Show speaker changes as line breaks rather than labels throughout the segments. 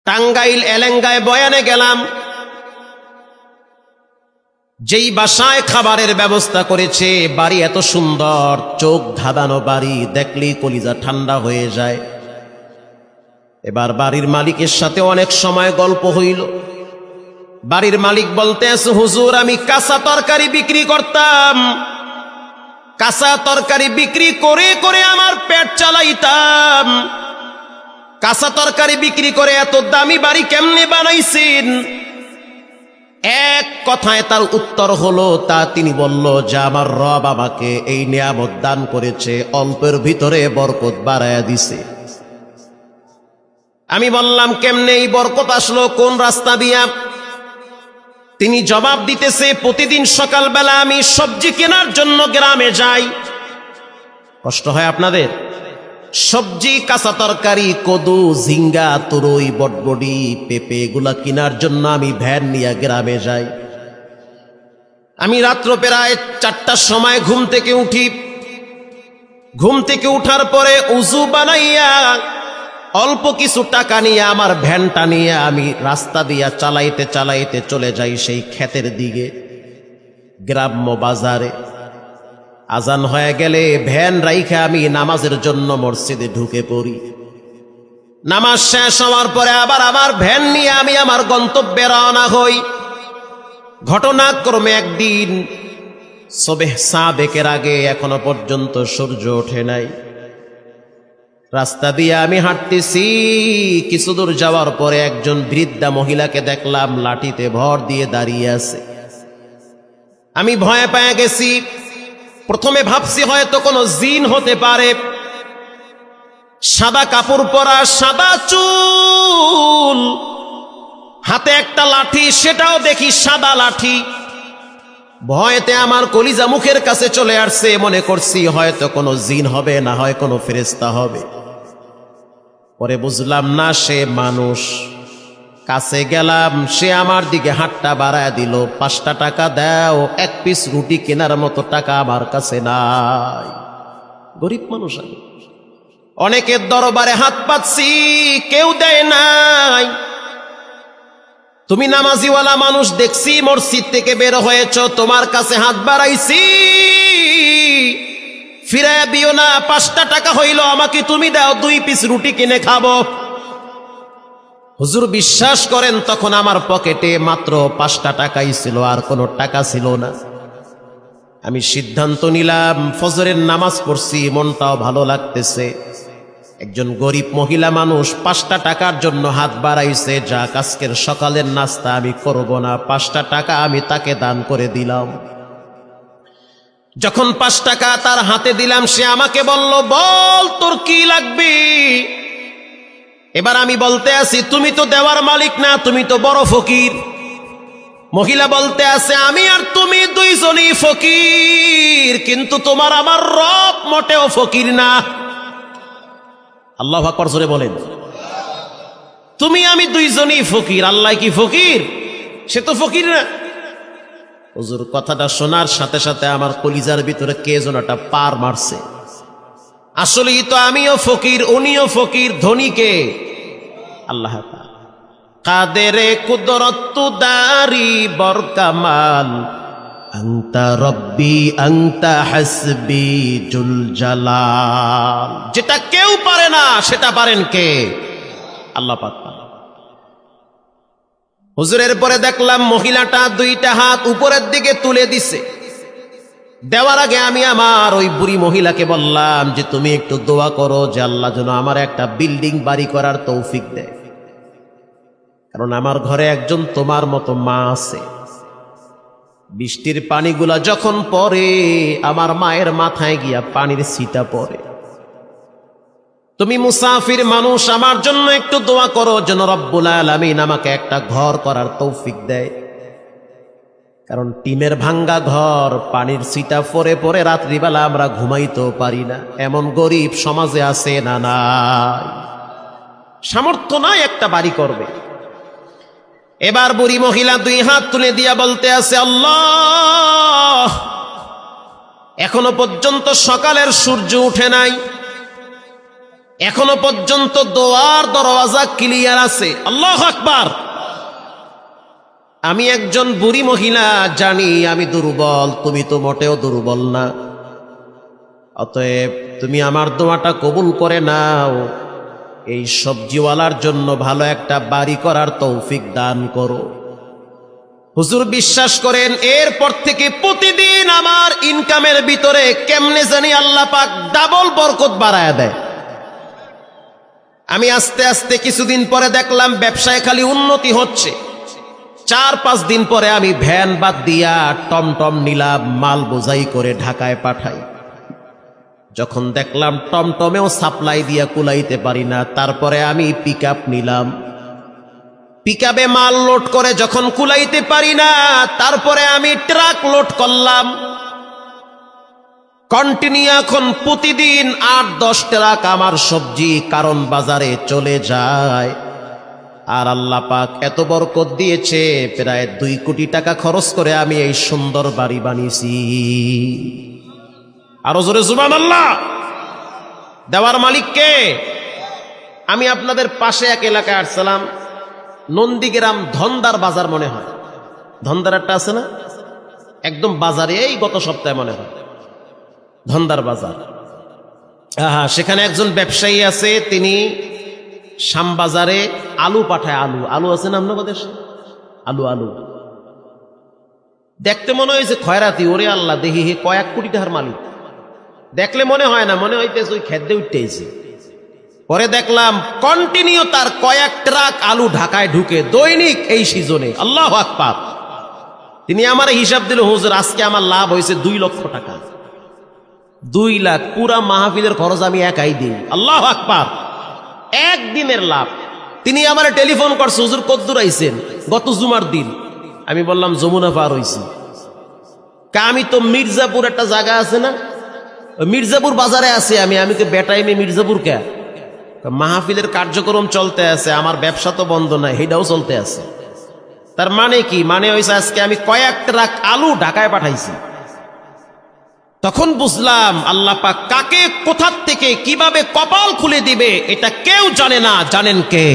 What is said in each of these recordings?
টাঙ্গাইল এলেঙ্গায় বয়ানে গেলাম, যেই বাসায় খাবারের ব্যবস্থা করেছে, বাড়ি এত সুন্দর, চোখ ধাঁধানো বাড়ি, দেখলেই কলিজা ঠান্ডা হয়ে যায়। এবার বাড়ির মালিকের সাথে অনেক সময় গল্প হইল। বাড়ির মালিক বলতে আছে, হুজুর আমি কাঁচা তরকারি বিক্রি করতাম, কাঁচা তরকারি বিক্রি করে করে আমার পেট চালাইতাম, কাঁচা তরকারি বিক্রি করে এত দামি বাড়ি কেমনে বানাইছেন? এক কথায় তার উত্তর হলো, তা তিনি বলল যে আমার রব আমাকে এই নিয়ামত দান করেছে, অল্পের ভিতরে বরকত বাড়ায়া দিছে। আমি বললাম কেমনে এই বরকত আসলো, কোন রাস্তা দিয়া? তিনি জবাব দিতেছে, প্রতিদিন সকালবেলা আমি সবজি কেনার জন্য গ্রামে যাই। কষ্ট হয় আপনাদের? সবজি, কাঁচা তরকারি, কদু, ঝিঙ্গা, তুরই, বটবডি, পেঁপে এগুলা কেনার জন্য আমি ভ্যান নিয়ে গ্রামে যাই। আমি রাত্র প্রায় 4টার সময় ঘুম থেকে উঠি। ঘুম থেকে উঠার পরে উজু বানাইয়া অল্প কিছু টাকা নিয়ে আমার ভ্যানটা নিয়ে আমি রাস্তা দিয়া চালাইতে চালাইতে চলে যাই সেই ক্ষেতের দিকে, গ্রাম্য বাজারে। আজান হয়ে গেলে ভ্যান রাইখা আমি নামাজের জন্য মসজিদে ঢুকে পড়ি। নামাজ শেষ হওয়ার পরে আবার আমার ভ্যান নিয়ে আমি আমার গন্তব্যে রওনা হই। ঘটনাক্রমে একদিন সুবহ সাদেকের আগে এখনো পর্যন্ত সূর্য ওঠে নাই। রাস্তা দিয়ে আমি হাঁটতেছি, কিছু দূর যাওয়ার পরে একজন বৃদ্ধা মহিলাকে দেখলাম লাঠিতে ভর দিয়ে দাঁড়িয়ে আছে। আমি ভয় পেয়ে গেছি। প্রথমে ভাবছি হয়তো কোনো জিন হতে পারে। সাদা কাপড় পরা, সাদা চুল, হাতে একটা লাঠি, সেটাও দেখি সাদা লাঠি। ভয়তে আমার কলিজা মুখের কাছে চলে আসছে। মনে করছি হয়তো কোনো জিন হবে, না হয় কোনো ফেরেশতা হবে। পরে বুঝলাম না, সে মানুষ। কাছে গেলাম, সে আমার দিকে হাতটা বাড়ায় দিল। 5টা টাকা দাও, 1 পিস রুটি কেনার মতো টাকা আমার কাছে নাই। গরিব মানুষ আমি। অনেকের দরবারে হাত পাচ্ছি, কেউ দেয় নাই। তুমি নামাজিওয়ালা মানুষ, দেখছি মসজিদ থেকে বের হয়েছ, তোমার কাছে হাত বাড়াইছি, ফিরাইয়া দিও না। 5টা টাকা হইল, আমাকে তুমি দাও, 2 পিস রুটি কিনে খাবো। হুজুর বিশ্বাস করেন, তখন আমার পকেটে মাত্র 5টা টাকাই ছিল, আর কোনো টাকা ছিল না। আমি সিদ্ধান্ত নিলাম, ফজরের নামাজ পড়ছি, মনটাও ভালো লাগতেছে। একজন গরিব মহিলা মানুষ 5টা টাকার জন্য হাত বাড়াইছে, যাক আজকের সকালের নাস্তা আমি করব না, 5টা টাকা আমি তাকে দান করে দিলাম। যখন 5 টাকা তার হাতে দিলাম, সে আমাকে বলল, বল তোর কি লাগবে? এবার আমি বলতে আছি, তুমি তো দেওয়ার মালিক না, তুমি তো বড় ফকির। মহিলা বলতে আছে, আমি আর তুমি দুইজনই ফকির, কিন্তু তোমার আমার রব মোটেও ফকির না। আল্লাহু আকবার জোরে বলেন। তুমি আমি দুইজনই ফকির, আল্লাহ কি ফকির? সে তো ফকির না। হুজুর কথাটা শোনার সাথে সাথে আমার কলিজার ভিতরে কে যেন একটা পার মারছে। আসলেই তো আমিও ফকির, উনিও ফকির। ধনী কে? আল্লাহ তাআলা। কাদেরে কুদরত দারি বরকামাল, আনতা রব্বি আনতা হাসবি জুল জালাল। যেটা কেউ পারে না, সেটা পারেন কে? আল্লাহ পাক। হুজুরের পরে দেখলাম মহিলাটা 2টা হাত উপরের দিকে তুলে দিছে। দেওয়ার আগে আমি আমার ওই বুড়ি মহিলাকে বললাম যে, তুমি একটু দোয়া করো যে আল্লাহ যেন আমার একটা বিল্ডিং বাড়ি করার তৌফিক দেয়, কারণ আমার ঘরে একজন তোমার মতো মা আছে। বৃষ্টির পানিগুলা যখন পড়ে, আমার মায়ের মাথায় গিয়া পানির ছিটা পড়ে। তুমি মুসাফির মানুষ, আমার জন্য একটু দোয়া করো যেন রব্বুল আলামিন আমাকে একটা ঘর করার তৌফিক দেয়। কারণ টিনের ভাঙ্গা ঘর, পানির ছিটা পরে পরে রাত্রিবেলা আমরা ঘুমাইতেও পারি না। এমন গরিব সমাজে আছে না? নাই। সামর্থ্য নাই একটা বাড়ি করবে। এবার বুড়ি মহিলা 2 হাত তুলে দিয়া বলতে আছে, আল্লাহ, এখনো পর্যন্ত সকালের সূর্য উঠে নাই, এখনো পর্যন্ত দোয়ার দরওয়াজা ক্লিয়ার আছে। আল্লাহু আকবার। আমি একজন বুড়ি মহিলা, জানি আমি দুর্বল, তুমি তো মোটেও দুর্বল না। অতএব তুমি আমার দোয়াটা কবুল করে নাও, এই সবজিওয়ালার জন্য ভালো একটা বাড়ি করার তৌফিক দান করো। হুজুর বিশ্বাস করেন, এরপর থেকে প্রতিদিন আমার ইনকামের ভিতরে কেমনে জানি আল্লাহ পাক ডাবল বরকত বাড়ায় দেয়। আমি আস্তে আস্তে কিছুদিন পরে দেখলাম ব্যবসায় খালি উন্নতি হচ্ছে। 4-5 দিন পরে আমি ভ্যান বাদ দিয়া টমটম নিলাম, মাল বোঝাই করে ঢাকায় পাঠাই। যখন দেখলাম টমটমেও সাপ্লাই দিয়া কুলাইতে পারি না, তারপরে আমি পিকআপ নিলাম। পিকআপে মাল লোড করে যখন কুলাইতে পারি না, তারপরে আমি ট্রাক লোড করলাম। কন্টিনিউ এখন প্রতিদিন 8-10 ট্রাক আমার সবজি কারণ বাজারে চলে যায়। আর আল্লাহ পাক এত বরকত দিয়েছে, প্রায় 2 কোটি টাকা খরচ করে আমি এই সুন্দর বাড়ি বানিয়েছি। আরো জোরে সুবহানাল্লাহ। দেওয়ার মালিক কে? আমি আপনাদের পাশে এক এলাকায় আসছিলাম, নন্দীগ্রাম ধন্দার বাজার মনে হয়, ধন্দার একটা আছে না একদম বাজারে, এই গত সপ্তাহে মনে হয় ধন্দার বাজার। সেখানে একজন ব্যবসায়ী আছে, তিনি শ্যামবাজারে আলু পাঠায়। আলু আলু আছে না আপনাদের দেশে? আলু আলু দেখতে মনে হয়েছে খয়রাতি। ওরে আল্লাহ, দেখি হে কয়েক কোটি টাকার মালিক। দেখলে মনে হয় না, মনে হইতেছে ওই খেদ্দে উঠতেছে। পরে দেখলাম কন্টিনিউ তার কয়েক ট্রাক আলু ঢাকায় ঢুকে দৈনিক এই সিজনে। আল্লাহু আকবার। তিনি আমার হিসাব দিল, হুজুর আজকে আমার লাভ হয়েছে 2 লক্ষ টাকা। 2 লাখ পুরা মাহফিলের খরচ আমি একাই দিই। আল্লাহু আকবার। একদিনের লাভ। তিনি আমার টেলিফোন করছে, হুজুর কদ্দুর আইছেন? গত জুমার দিন। আমি বললাম যমুনা পার হইছি। আমি তো মির্জাপুর একটা জায়গা আছে না, মির্জাপুর বাজারে আছি আমি। আমি তো বেটাইমে মির্জাপুর কে? মাহফিলের কার্যক্রম চলতে আছে, আমার ব্যবসা তো বন্ধ নাই, সেটাও চলতে আছে। তার মানে কি? মানে হয়েছে আজকে আমি কয়েক ট্রাক আলু ঢাকায় পাঠাইছি। তখন বুঝলাম আল্লাহ পাক কাকে কোথা থেকে কিভাবে কপাল খুলে দিবে এটা কেউ জানে না, জানেন কে?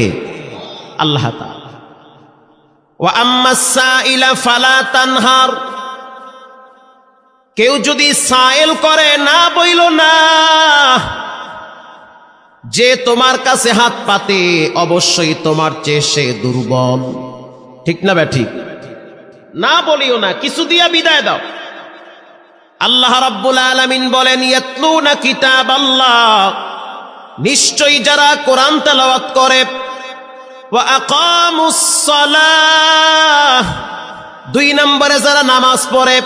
আল্লাহ তাআলা। ওয়া আম্মাস সাইলা ফালা তানহার। কেউ যদি সাইল করে, না বইল না। যে তোমার কাছে হাত পাতে অবশ্যই তোমার চেয়ে সে দুর্বল। ঠিক না ঠিক? না বলিও না, কিছু দিয়া বিদায় দাও। আল্লাহ রাব্বুল আলামিন বলেন, ইয়াতলুনা কিতাবাল্লাহ, নিশ্চয়ই যারা কোরআন তেলাওয়াত করে, ওয়া আকামুস সালাহ, 2 নম্বরে যারা নামাজ পড়ে,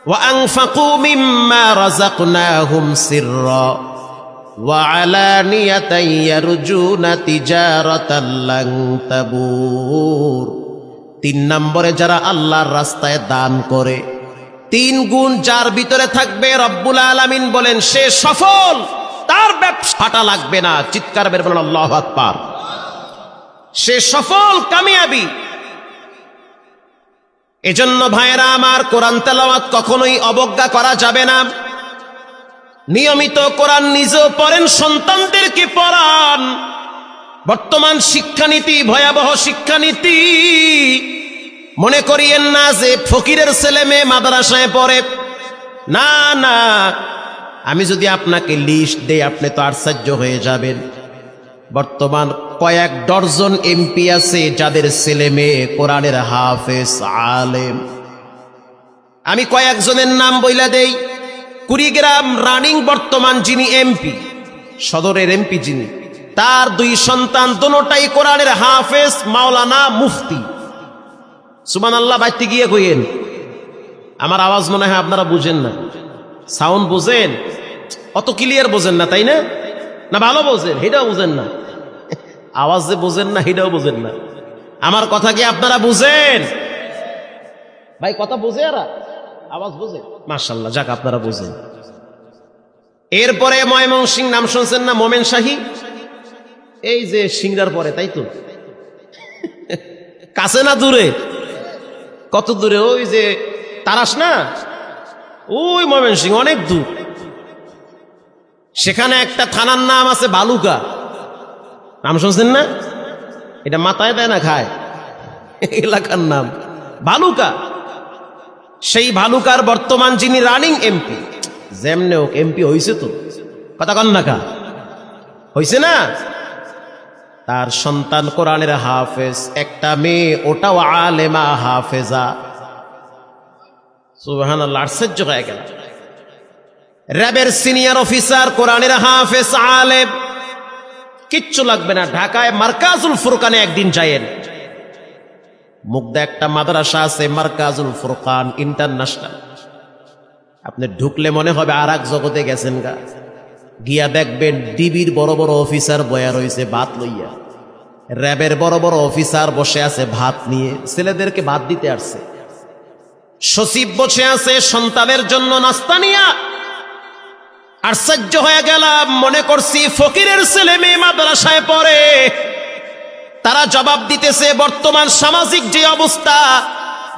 ওয়া আনফাকু মিম্মা রাযাকনাহুম সিররা ওয়া আলানিয়াতান ইয়ারজুনা তিজারাতান লান তাবুর। 3 নম্বরে যারা আল্লাহর রাস্তায় দান করে, 3 গুণ যার ভিতরে থাকবে, রব্বুল আলামিন বলেন সে সফল, তার ব্যবসা ফাটা লাগবে না। চিৎকার বের বলেন আল্লাহু আকবার। সে সফল, কামিয়াবি। এজন্য ভাইরা আমার, কোরআন তেলাওয়াত কখনোই অবজ্ঞা করা যাবে না। নিয়মিত কোরআন নিজেও পড়েন, সন্তানদেরকে পড়ান। বর্তমান শিক্ষানীতি ভয়াবহ শিক্ষানীতি। মনে করিয়েন না যে ফকিরের ছেলে মেয়ে মাদ্রাসায় পড়ে। না না, আমি যদি আপনাকে লিস্ট দেই আপনি তো আশ্চর্য হয়ে যাবেন। বর্তমান কয়েক ডজন এমপি আছে যাদের ছেলে মেয়ে কোরআনের হাফেজ, আলেম। আমি কয়েকজনের নাম বইলা দেই। কুড়িগ্রাম রানিং বর্তমান যিনি এমপি, সদরের এমপি যিনি, তার 2 সন্তান, দোনোটাই কোরআনের হাফেজ, মাওলানা, মুফতি। সুবহানাল্লাহ। বাইতে গিয়ে কইেন। আমার আওয়াজ মনে হয় আপনারা বুঝেন না। সাউন্ড বুঝেন? অত ক্লিয়ার বোঝেন না, তাই না? না ভালো বোঝেন? সেটাও বুঝেন না। আওয়াজ যে বোঝেন না, সেটাও বুঝেন না। আমার কথা কি আপনারা বুঝেন? ভাই কথা বুঝে? আর আওয়াজ বুঝে? মাশাআল্লাহ, যাক আপনারা বুঝেন। এরপরে ময়মনসিংহ নাম শুনছেন না? মোমেন শাহী, এই যে সিংড়ার পরে, তাই তো? কাছে না দূরে? কত দূরে? ওই যে তারাস না, ওই ময়মনসিংহ অনেক দূর। সেখানে একটা থানার নাম আছে বালুকা, নাম শুনছেন না? এটা মাথায় দেয় না খায়, এলাকার নাম ভালুকা। সেই ভালুকার বর্তমান যিনি রানিং এমপি, যেমনে হোক এমপি হইছে তো, কথা কন না কা হইছে না? তার সন্তান কোরআনের হাফেজ, একটা মেয়ে ওটাও আলেমা হাফেজা। সুবহানাল্লাহ, আশ্চর্য হয়ে গেল। র্যাবের সিনিয়র অফিসার, কোরআনের হাফেজ, আলেম, কিচ্ছু লাগবে না। ঢাকায় মার্কাজুল ফুরকানে একদিন যায়েন, মুগদা একটা মাদ্রাসা আছে মার্কাজুল ফুরকান ইন্টারন্যাশনাল। আপনি ঢুকলে মনে হবে আর এক জগতে গেছেন গা। গিয়া দেখবেন ডিবির বড় বড় অফিসার বয়া রয়েছে ভাত লইয়া, র্যাবের বড় বড় অফিসার বসে আছে ভাত নিয়ে, ছেলেদেরকে ভাত দিতে আসছে। সচিব বসে আছে সন্তানের জন্য নাস্তা নিয়া। আশ্চর্য হয়ে গেলাম, মনে করছি ফকিরের ছেলে মেয়ে মাদ্রাসায় পড়ে, তারা জবাব দিতেছে বর্তমান সামাজিক যে অবস্থা,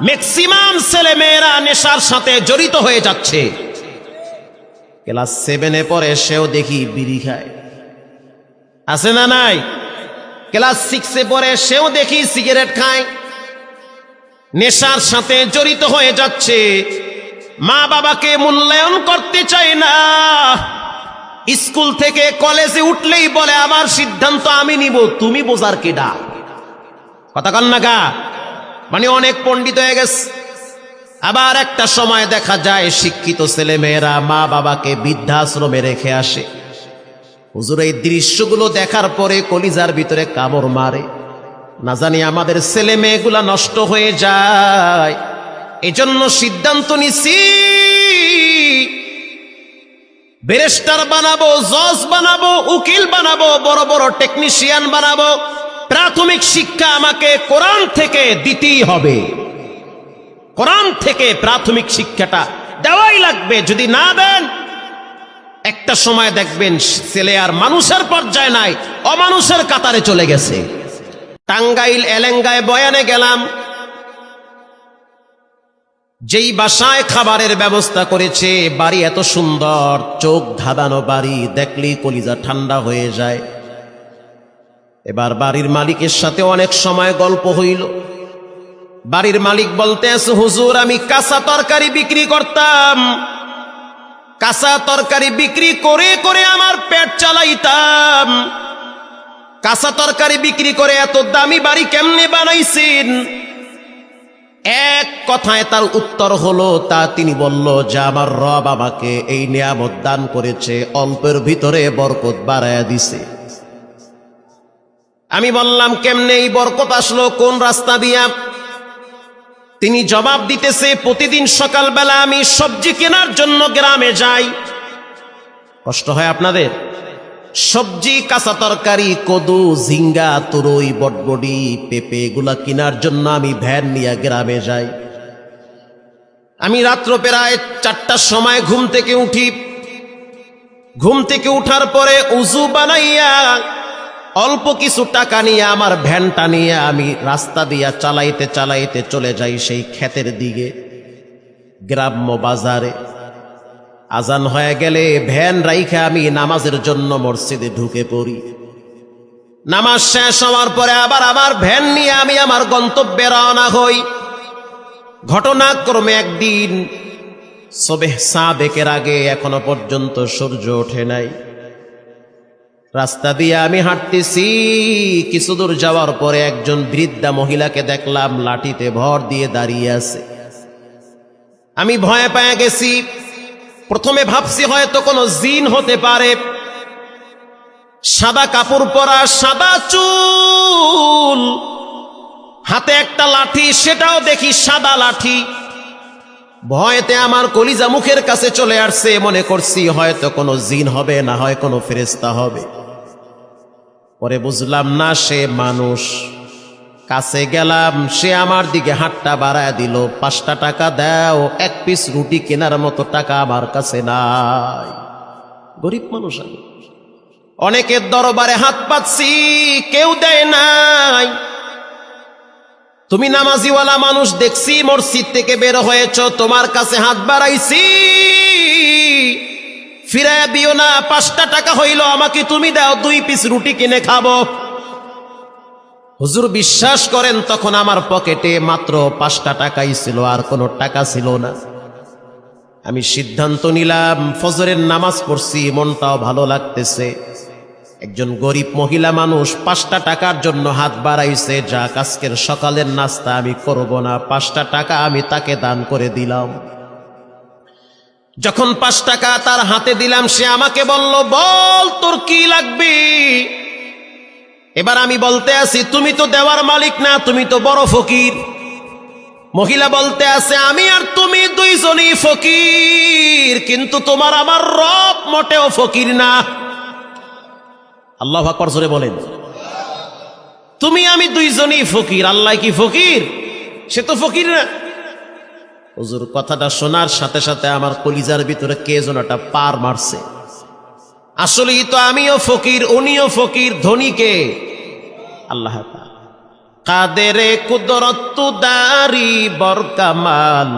ম্যাক্সিমাম ছেলে মেয়েরা নেশার সাথে জড়িত হয়ে যাচ্ছে। ক্লাস 7-এ পড়ে সেও দেখি বিড়ি খায়, আছে না নাই? ক্লাস 6-এ পড়ে সেও দেখি সিগারেট খায়, নেশার সাথে জড়িত হয়ে যাচ্ছে। মা বাবাকে মূল্যায়ন করতে চায় না। স্কুল থেকে কলেজে উঠলেই বলে আমার সিদ্ধান্ত আমি নিব, তুমি বোঝার কেডা? কথা কন না গা? মানে অনেক পণ্ডিত হয়ে গেছে। আবার একটা সময় দেখা যায় শিক্ষিত ছেলে মেয়েরা মা বাবাকে বৃদ্ধাশ্রমে রেখে আসে। হুজুর, এই দৃশ্যগুলো দেখার পরে কলিজার ভিতরে কামড় মারে। না জানি আমাদের ছেলে মেয়েগুলা নষ্ট হয়ে যায়। এজন্য সিদ্ধান্ত নিছি, ব্যারিস্টার বানাবো, জজ বানাবো, উকিল বানাবো, বড় বড় টেকনিশিয়ান বানাবো। প্রাথমিক শিক্ষা আমাকে কোরআন থেকে দিতেই হবে। কোরআন থেকে প্রাথমিক শিক্ষাটা দেওয়াই লাগবে। যদি না দেন, একটা সময় দেখবেন ছেলে আর মানুষের পর্যায়ে নাই, অমানুষের কাতারে চলে গেছে। টাঙ্গাইল এলেঙ্গায় বয়ানে গেলাম, যেই বাসায় খাবারের ব্যবস্থা করেছে, বাড়ি এত সুন্দর, চোখ ধাঁধানো বাড়ি, দেখলেই কলিজা ঠান্ডা হয়ে যায়। এবার বাড়ির মালিকের সাথে অনেক সময় গল্প হইল। বাড়ির মালিক বলতে আছে, হুজুর আমি কাঁচা তরকারি বিক্রি করতাম, কাঁচা তরকারি বিক্রি করে করে আমার পেট চালাইতাম, কাঁচা তরকারি বিক্রি করে এত দামি বাড়ি কেমনে বানাইছেন? এক কথায় তার উত্তর হলো, তা তিনি বলল যে আমার রব আমাকে এই নিয়ামত দান করেছে, অল্পের ভিতরে বরকত বাড়ায়া দিছে। আমি বললাম কেমনে এই বরকত আসলো, কোন রাস্তা দিয়া? তিনি জবাব দিতেছে, প্রতিদিন সকালবেলা আমি সবজি কেনার জন্য গ্রামে যাই। কষ্ট হয় আপনাদের? সবজি, কাঁচা তরকারি, কদু, ঝিঙ্গা, তুরই, বটবডি, পেঁপে এগুলা কেনার জন্য আমি ভ্যান নিয়ে গ্রামে যাই। আমি রাত্র প্রায় 4টার সময় ঘুম থেকে উঠি। ঘুম থেকে উঠার পরে উজু বানাইয়া অল্প কিছু টাকা নিয়ে আমার ভ্যানটা নিয়ে আমি রাস্তা দিয়া চালাইতে চালাইতে চলে যাই সেই ক্ষেতের দিকে, গ্রাম্য বাজারে। আজান হয়ে গেলে ভ্যান রাইখা আমি নামাজের জন্য মসজিদে ঢুকে পড়ি। নামাজ শেষ হওয়ার পরে আবার আমার ভ্যান নিয়ে আমি আমার গন্তব্যে রওনা হই। ঘটনাক্রমে একদিন সবেহ সাদেকের আগে এখনো পর্যন্ত সূর্য ওঠে নাই। রাস্তা দিয়ে আমি হাঁটতেছি, কিছু দূর যাওয়ার পরে একজন বৃদ্ধা মহিলাকে দেখলাম লাঠিতে ভর দিয়ে দাঁড়িয়ে আছে। আমি ভয় পেয়ে গেছি। প্রথমে ভাবছি হয়তো কোনো জিন হতে পারে। সাদা কাপড় পরা, সাদা চুল, হাতে একটা লাঠি, সেটাও দেখি সাদা লাঠি। ভয়তে আমার কলিজা মুখের কাছে চলে আসছে। মনে করছি হয়তো কোনো জিন হবে, না হয় কোনো ফেরেশতা হবে। পরে বুঝলাম না, সে মানুষ। কাছে গেলাম, সে আমার দিকে হাতটা বাড়ায় দিল। 5টা টাকা দাও, 1 পিস রুটি কেনার মতো টাকা আমার কাছে নাই। গরিব মানুষ আমি। অনেকের দরবারে হাত পাচ্ছি, কেউ দেয় নাই। তুমি নামাজিওয়ালা মানুষ, দেখছি মসজিদ থেকে বের হয়েছ, তোমার কাছে হাত বাড়াইছি, ফিরাইয়া দিও না, 5টা টাকা হইল আমাকে তুমি দাও, 2 পিস রুটি কিনে খাবো। হুজুর বিশ্বাস করেন তখন আমার পকেটে মাত্র 5টা টাকাই ছিল, আর কোনো টাকা ছিল না। আমি সিদ্ধান্ত নিলাম, ফজরের নামাজ পড়ছি, মনটাও ভালো লাগতেছে। একজন গরিব মহিলা মানুষ 5টা টাকার জন্য হাত বাড়াইছে, যাক আজকের সকালের নাস্তা আমি করব না, 5টা টাকা আমি তাকে দান করে দিলাম। যখন 5 টাকা তার হাতে দিলাম, সে আমাকে বলল, বল তোর কি লাগবে। এবার আমি বলতে আছি, তুমি তো দেওয়ার মালিক না, তুমি তো বড় ফকির। মহিলা বলতে আছে, আমি আর তুমি দুইজনই ফকির, কিন্তু তোমার আমার রব মোটেও ফকির না। আল্লাহু আকবার জোরে বলেন। তুমি আমি দুইজনই ফকির, আল্লাহ কি ফকির? সে তো ফকির না। হুজুর কথাটা শোনার সাথে সাথে আমার কলিজার ভিতরে কে যেন একটা পার মারছে। আসলেই তো আমিও ফকির, উনিও ফকির, ধনী কে? আল্লাহ তাআলা। কাদেরে কুদরত দারি বরকামাল,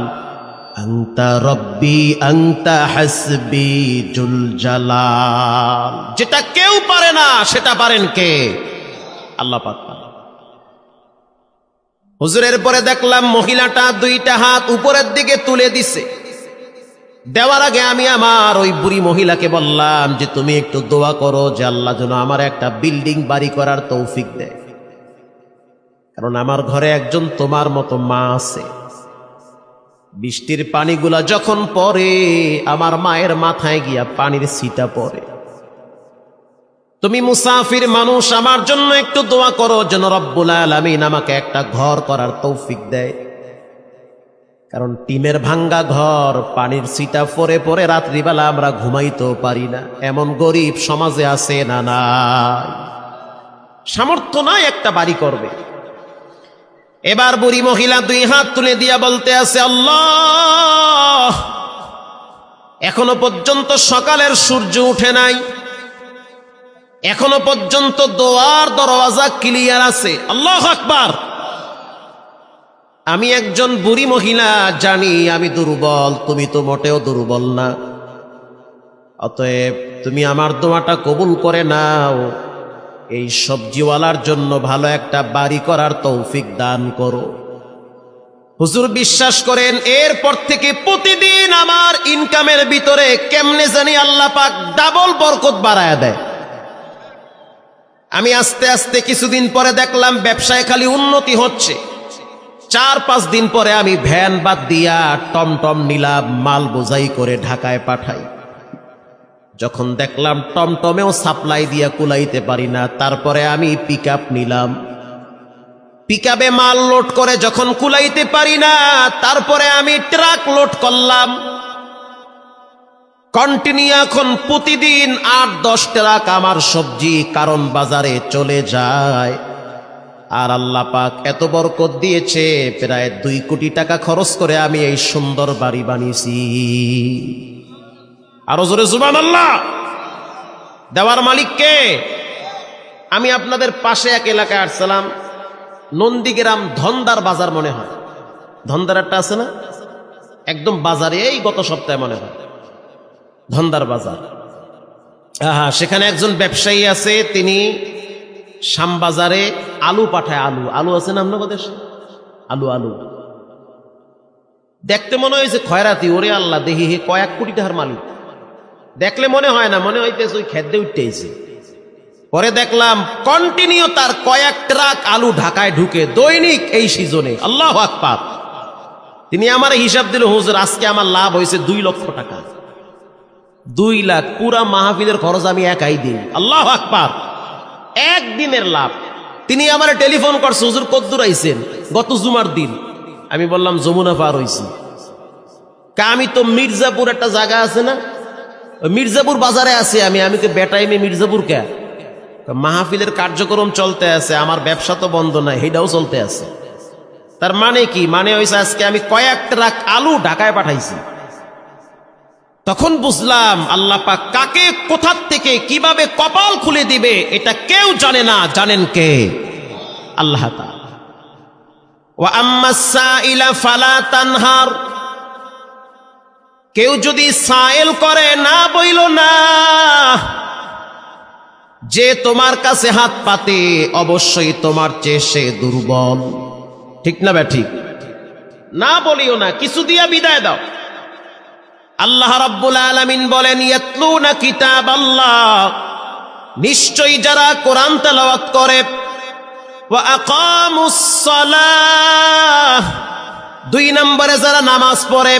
আনতা রব্বি আনতা হাসবি জুল জালাল। যেটা কেউ পারে না সেটা পারেন কে? আল্লাহ পাক। হুজুরের পরে দেখলাম মহিলাটা 2টা হাত উপরের দিকে তুলে দিছে। দেওয়ার আগে আমি আমার ওই বুড়ি মহিলাকে বললাম যে তুমি একটু দোয়া করো যে আল্লাহ যেন আমার একটা বিল্ডিং বাড়ি করার তৌফিক দেয়, কারণ আমার ঘরে একজন তোমার মতো মা আছে। বৃষ্টির পানিগুলা যখন পড়ে আমার মায়ের মাথায় গিয়া পানির ছিটা পড়ে। তুমি মুসাফির মানুষ, আমার জন্য একটু দোয়া করো যেন রব্বুল আলামিন আমাকে একটা ঘর করার তৌফিক দেয়, কারণ টিমের ভাঙ্গা ঘর, পানির ছিটা পরে পরে রাত্রিবেলা আমরা ঘুমাইতেও পারি না। এমন গরিব সমাজে আছে না? নাই, সামর্থ্য নাই একটা বাড়ি করবে। এবার বুড়ি মহিলা 2 হাত তুলে দিয়া বলতে আছে, আল্লাহ এখনো পর্যন্ত সকালের সূর্য উঠে নাই, এখনো পর্যন্ত দোয়ার দরওয়াজা ক্লিয়ার আছে। আল্লাহু আকবার। আমি একজন বুড়ি মহিলা, জানি আমি দুর্বল, তুমি তো মোটেও দুর্বল না। অতএব তুমি আমার দোয়াটা কবুল করে নাও, এই সবজিওয়ালার জন্য ভালো একটা বাড়ি করার তৌফিক দান করো। হুজুর বিশ্বাস করেন, এরপর থেকে প্রতিদিন আমার ইনকামের ভিতরে কেমনে জানি আল্লাহ পাক ডাবল বরকত বাড়ায় দেয়। আমি আস্তে আস্তে কিছুদিন পরে দেখলাম ব্যবসায় খালি উন্নতি হচ্ছে। 4-5 দিন পরে আমি ভ্যান বাদ দিয়া টমটম নিলাম, মাল বোঝাই করে ঢাকায় পাঠাই। যখন দেখলাম টমটমেও সাপ্লাই দিয়া কুলাইতে পারি না, তারপরে আমি পিকআপ নিলাম। পিকআপে মাল লোড করে যখন কুলাইতে পারি না, তারপরে আমি ট্রাক লোড করলাম। কন্টিনিউ এখন প্রতিদিন 8-10 ট্রাক আমার সবজি কারণ বাজারে চলে যায়। আর আল্লাহ পাক এত বরকত দিয়েছে, প্রায় 2 কোটি টাকা খরচ করে আমি এই সুন্দর বাড়ি বানিয়েছি। আরো জোরে সুবহানাল্লাহ। দেওয়ার মালিক কে? আমি আপনাদের পাশে এক এলাকায় আসছিলাম, নন্দীগ্রাম ধন্দার বাজার মনে হয়, ধন্দার একটা আছে না একদম বাজারে, এই গত সপ্তাহে মনে হয় ধন্দার বাজার। সেখানে একজন ব্যবসায়ী আছে, তিনি শ্যামবাজারে আলু পাঠায়। আলু আছে না আপনার দেশে? আলু দেখতে মনে হয়েছে খয়রাতি। ওরে আল্লাহ, দেখি হে কয়েক কোটি টাকার মালিক। দেখলে মনে হয় না, মনে হইতেছে ওই খেদ্দে উঠতেছে। পরে দেখলাম কন্টিনিউ তার কয়েক ট্রাক আলু ঢাকায় ঢুকে দৈনিক এই সিজনে। আল্লাহু আকবার। তিনি আমার হিসাব দিল, হুজুর আজকে আমার লাভ হয়েছে 2 লক্ষ টাকা। 2 লাখ পুরা মাহফিলের খরচ আমি একাই দিই। আল্লাহু আকবার। একদিনের লাভ। তিনি আমার টেলিফোন করছে, হুজুর কদ্দুর আইছেন? গত জুমার দিন। আমি বললাম যমুনা পার হইছি। আমি তো মির্জাপুর একটা জায়গা আছে না, মির্জাপুর বাজারে আছি আমি তো বেটাইমে মির্জাপুর কে মাহফিলের কার্যক্রম চলতে আছে, আমার ব্যবসা তো বন্ধ নাই, সেটাও চলতে আছে। তার মানে কি? মানে হইছে আজকে আমি কয়েক ট্রাক আলু ঢাকায় পাঠাইছি। তখন বুঝলাম আল্লাহ পাক কাকে কোথার থেকে কিভাবে কপাল খুলে দিবে এটা কেউ জানে না। জানেন কে? আল্লাহ তাআলা। ওয়া আম্মাস সাইলা ফালা তানহার, কেউ যদি সায়েল করে না বইল না, যে তোমার কাছে হাত পাতে অবশ্যই তোমার চেয়ে সে দুর্বল। ঠিক না ঠিক? না বলিও না, কিছু দিয়া বিদায় দাও। আল্লাহ রাব্বুল আলামিন বলেন ইয়াতলুনা কিতাবাল্লাহ, নিশ্চয়ই যারা কোরআন তেলাওয়াত করে, ওয়া আকামুস সালাহ, 2 নম্বরে যারা নামাজ পড়ে,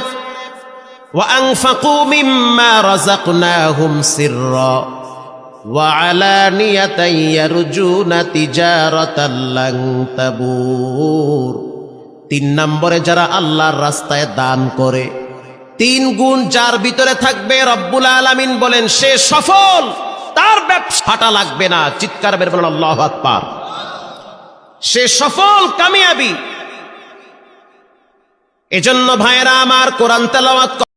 ওয়া আনফাকু মিম্মা রাযাকনাহুম সিররা ওয়া আলানিয়াতান ইয়ারজুনা তিজারাতান লান তাবুর। 3 নম্বরে যারা আল্লাহর রাস্তায় দান করে, 3 গুণ যার ভিতরে থাকবে রব্বুল আলামিন বলেন সে সফল, তার ব্যবসা ফাটা লাগবে না। চিৎকার বের বলেন আল্লাহু আকবার। সে সফল, কামিয়াবি। এজন্য ভাইরা আমার, কোরআন তেলাওয়াত